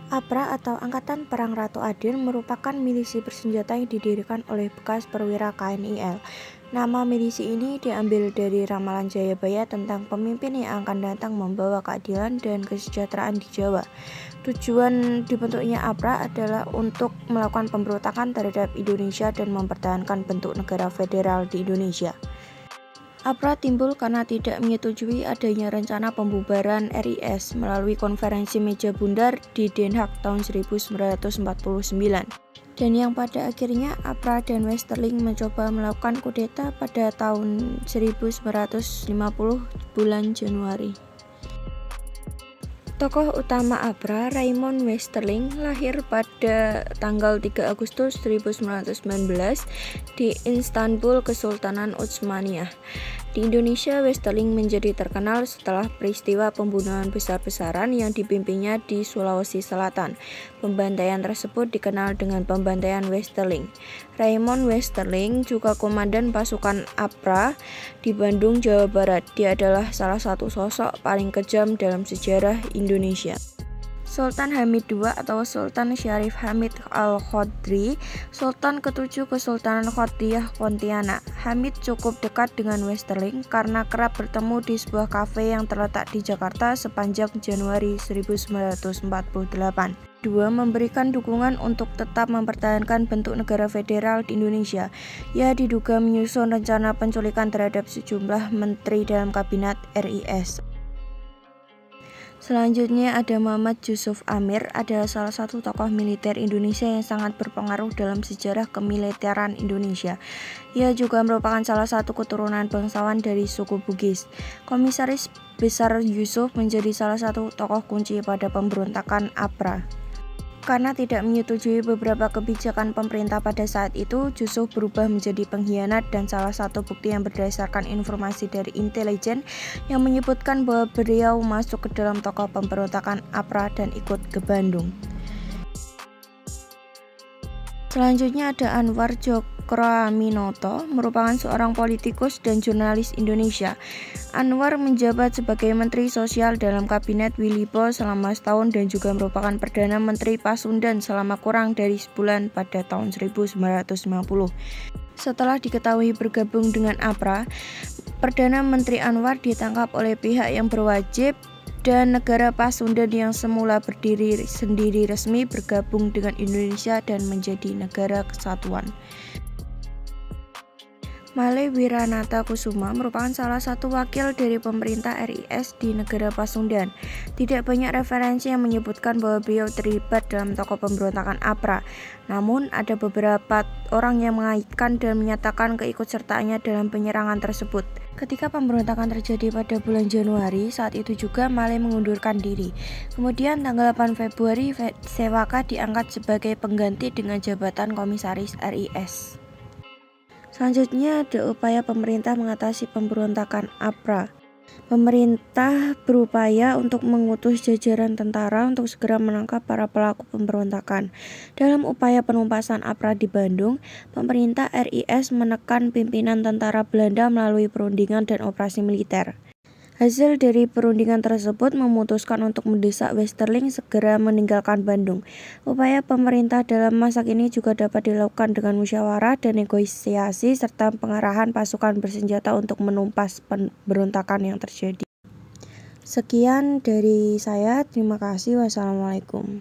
APRA atau Angkatan Perang Ratu Adin merupakan milisi bersenjata yang didirikan oleh bekas perwira KNIL. Nama milisi ini diambil dari ramalan Jayabaya tentang pemimpin yang akan datang membawa keadilan dan kesejahteraan di Jawa. Tujuan dibentuknya APRA adalah untuk melakukan pemberontakan terhadap Indonesia dan mempertahankan bentuk negara federal di Indonesia. APRA timbul karena tidak menyetujui adanya rencana pembubaran RIS melalui konferensi meja bundar di Den Haag tahun 1949. Dan yang pada akhirnya APRA dan Westerling mencoba melakukan kudeta pada tahun 1950 bulan Januari. Tokoh utama APRA, Raymond Westerling, lahir pada tanggal 3 Agustus 1919 di Istanbul, Kesultanan Utsmaniyah. Di Indonesia, Westerling menjadi terkenal setelah peristiwa pembunuhan besar-besaran yang dipimpinnya di Sulawesi Selatan. Pembantaian tersebut dikenal dengan pembantaian Westerling. Raymond Westerling juga komandan pasukan APRA di Bandung, Jawa Barat. Dia adalah salah satu sosok paling kejam dalam sejarah Indonesia. Sultan Hamid II atau Sultan Syarif Hamid Al-Khodri, Sultan ke-7 Kesultanan Khottiyah Pontianak. Hamid cukup dekat dengan Westerling karena kerap bertemu di sebuah kafe yang terletak di Jakarta sepanjang Januari 1948. Dua memberikan dukungan untuk tetap mempertahankan bentuk negara federal di Indonesia. Ia diduga menyusun rencana penculikan terhadap sejumlah menteri dalam kabinet RIS. Selanjutnya ada Muhammad Yusuf Amir, adalah salah satu tokoh militer Indonesia yang sangat berpengaruh dalam sejarah kemiliteran Indonesia. Ia juga merupakan salah satu keturunan bangsawan dari suku Bugis. Komisaris Besar Yusuf menjadi salah satu tokoh kunci pada pemberontakan APRA. Karena tidak menyetujui beberapa kebijakan pemerintah pada saat itu, Yusuf berubah menjadi pengkhianat dan salah satu bukti yang berdasarkan informasi dari intelijen yang menyebutkan bahwa beliau masuk ke dalam tokoh pemberontakan APRA dan ikut ke Bandung. Selanjutnya ada Anwar Djokroaminoto, merupakan seorang politikus dan jurnalis Indonesia. Anwar menjabat sebagai Menteri Sosial dalam Kabinet Willipo selama setahun dan juga merupakan Perdana Menteri Pasundan selama kurang dari sebulan pada tahun 1950. Setelah diketahui bergabung dengan APRA, Perdana Menteri Anwar ditangkap oleh pihak yang berwajib dan negara Pasundan yang semula berdiri sendiri resmi bergabung dengan Indonesia dan menjadi negara kesatuan. Male Wiranata Kusuma merupakan salah satu wakil dari pemerintah RIS di negara Pasundan. Tidak banyak referensi yang menyebutkan bahwa beliau terlibat dalam tokoh pemberontakan APRA. Namun ada beberapa orang yang mengaitkan dan menyatakan keikutsertaannya dalam penyerangan tersebut. Ketika pemberontakan terjadi pada bulan Januari, saat itu juga Male mengundurkan diri. Kemudian tanggal 8 Februari, Sewaka diangkat sebagai pengganti dengan jabatan Komisaris RIS. Selanjutnya ada upaya pemerintah mengatasi pemberontakan APRA. Pemerintah berupaya untuk mengutus jajaran tentara untuk segera menangkap para pelaku pemberontakan. Dalam upaya penumpasan APRA di Bandung, pemerintah RIS menekan pimpinan tentara Belanda melalui perundingan dan operasi militer. Hasil dari perundingan tersebut memutuskan untuk mendesak Westerling segera meninggalkan Bandung. Upaya pemerintah dalam masa kini juga dapat dilakukan dengan musyawarah dan negosiasi serta pengarahan pasukan bersenjata untuk menumpas pemberontakan yang terjadi. Sekian dari saya, terima kasih. Wassalamualaikum.